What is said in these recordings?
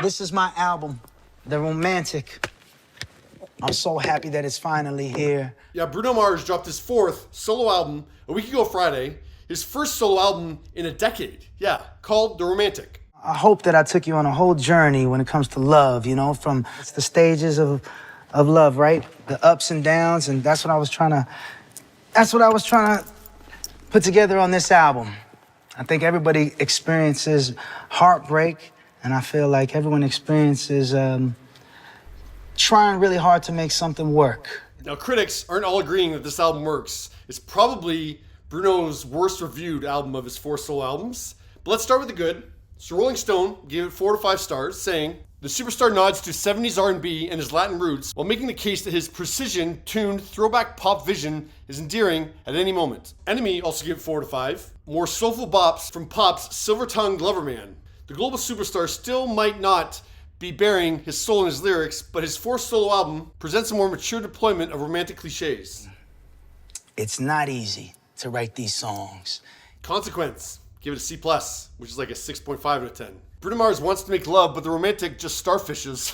This is my album, The Romantic. I'm so happy that it's finally here. Yeah, Bruno Mars dropped his fourth solo album a week ago Friday. His first solo album in a decade. Yeah, called The Romantic. I hope that I took you on a whole journey when it comes to love, you know, from the stages of love, right? The ups and downs, and that's what I was trying to put together on this album. I think everybody experiences heartbreak, and I feel like everyone experiences trying really hard to make something work. Now, critics aren't all agreeing that this album works. It's probably Bruno's worst reviewed album of his 4 solo albums. But let's start with the good. So Rolling Stone gave it 4 to 5 stars, saying, "The superstar nods to 70s R&B and his Latin roots while making the case that his precision-tuned throwback pop vision is endearing at any moment." Enemy also gave it 4 to 5. More soulful bops from pop's silver-tongued Loverman. The global superstar still might not be bearing his soul in his lyrics, but his 4th solo album presents a more mature deployment of romantic cliches. It's not easy to write these songs. Consequence, give it a C+, which is like a 6.5 out of 10. Bruno Mars wants to make love, but The Romantic just starfishes.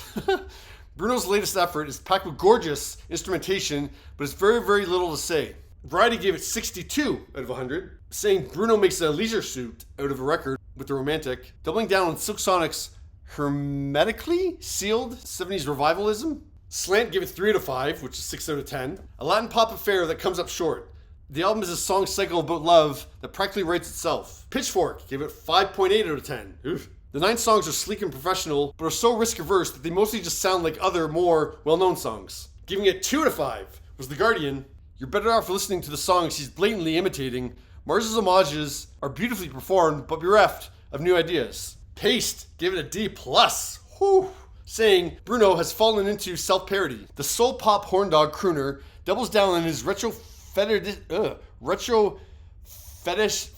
Bruno's latest effort is packed with gorgeous instrumentation, but it's very, very little to say. Variety gave it 62 out of 100, saying Bruno makes a leisure suit out of a record with The Romantic, doubling down on Silk Sonic's hermetically sealed 70s revivalism. Slant gave it 3 out of 5, which is 6 out of 10. A Latin pop affair that comes up short. The album is a song cycle about love that practically writes itself. Pitchfork gave it 5.8 out of 10. Oof. The 9 songs are sleek and professional, but are so risk-averse that they mostly just sound like other, more well-known songs. Giving it 2 out of 5 was The Guardian. You're better off listening to the songs he's blatantly imitating. Mars's homages are beautifully performed, but bereft of new ideas. Paste gave it a D+. Whew. Saying Bruno has fallen into self-parody. The soul pop horn dog crooner doubles down on his retro fetish,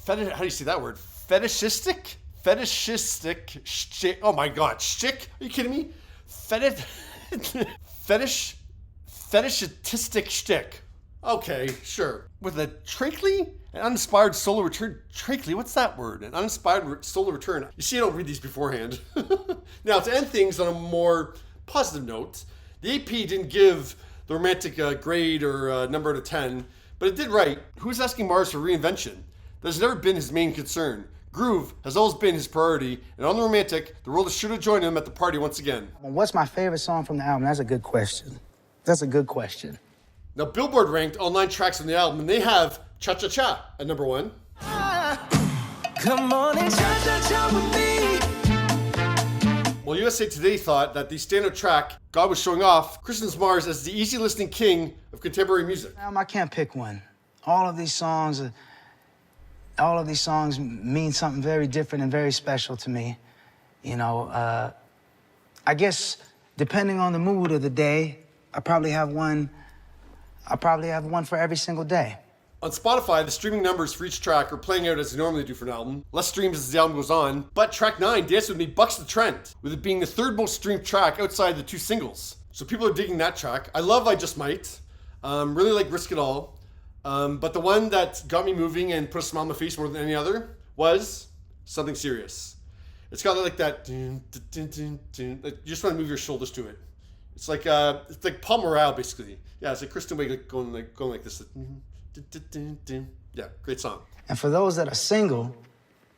how do you say that word? Fetishistic shtick. Oh my god, shtick? Are you kidding me? Fetishistic shtick. Okay, sure. With a trachely? An uninspired solo return. Trachely, what's that word? An uninspired solo return. You see, I don't read these beforehand. Now, to end things on a more positive note, the AP didn't give The Romantic a grade or a number out of 10, but it did write, "Who's asking Mars for reinvention? That has never been his main concern. Groove has always been his priority, and on The Romantic, the world should have joined him at the party once again." What's my favorite song from the album? That's a good question. Now, Billboard ranked all 9 tracks on the album, and they have Cha Cha Cha at number 1. Come on and cha cha cha with me. Well, USA Today thought that the standout track, God Was Showing Off, christens Mars as the easy listening king of contemporary music. I can't pick one. All of these songs mean something very different and very special to me. You know, I guess depending on the mood of the day, I probably have one for every single day. On Spotify, the streaming numbers for each track are playing out as they normally do for an album. Less streams as the album goes on, but track 9, Dance With Me, bucks the trend, with it being the 3rd most streamed track outside the 2 singles. So people are digging that track. I love I Just Might. Really like Risk It All. But the one that got me moving and put a smile on my face more than any other was Something Serious. It's got like that, dun, dun, dun, dun, like you just want to move your shoulders to it. It's like Paul Morale, basically. Yeah, it's like Kristen Wiig going like this. Yeah, great song. And for those that are single,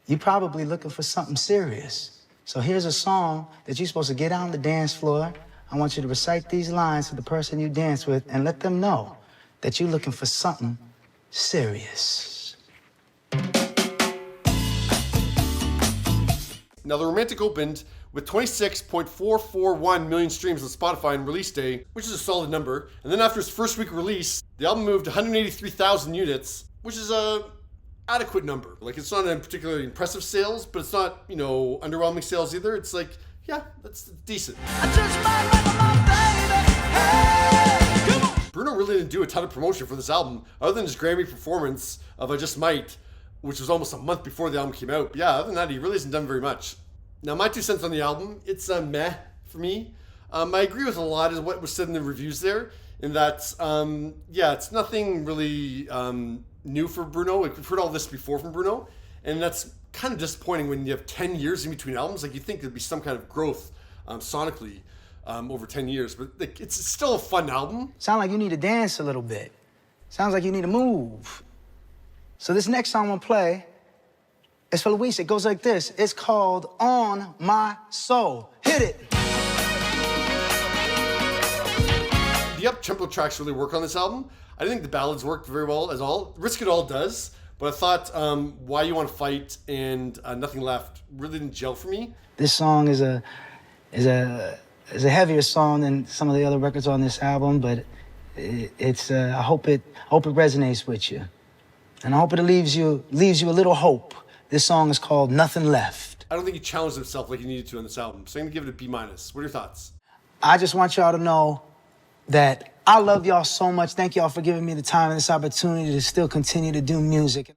you're probably looking for something serious. So here's a song that you're supposed to get out on the dance floor. I want you to recite these lines to the person you dance with and let them know that you're looking for something serious. Now, The Romantic opened with 26.441 million streams on Spotify on release day, which is a solid number. And then after its first week release, the album moved 183,000 units, which is a adequate number. Like, it's not a particularly impressive sales, but it's not, underwhelming sales either. It's like, yeah, that's decent. Bruno really didn't do a ton of promotion for this album, other than his Grammy performance of I Just Might, which was almost a month before the album came out. But yeah, other than that, he really hasn't done very much. Now, my 2 cents on the album, it's meh for me. I agree with a lot of what was said in the reviews there, in that, it's nothing really new for Bruno. We've heard all this before from Bruno, and that's kind of disappointing when you have 10 years in between albums. Like, you'd think there'd be some kind of growth sonically over 10 years. But like, it's still a fun album. Sound like you need to dance a little bit. Sounds like you need to move. So this next song I'm gonna play is for Luis. It goes like this. It's called On My Soul. Hit it. The up-tempo tracks really work on this album. I didn't think the ballads worked very well at all. Risk It All does, but I thought Why You Want to Fight and Nothing Left really didn't gel for me. This song is a heavier song than some of the other records on this album, but I hope it resonates with you, and I hope it leaves you a little hope. This song is called Nothing Left. I don't think he challenged himself like he needed to on this album, so I'm gonna give it a B-. What are your thoughts? I just want y'all to know that I love y'all so much. Thank y'all for giving me the time and this opportunity to still continue to do music.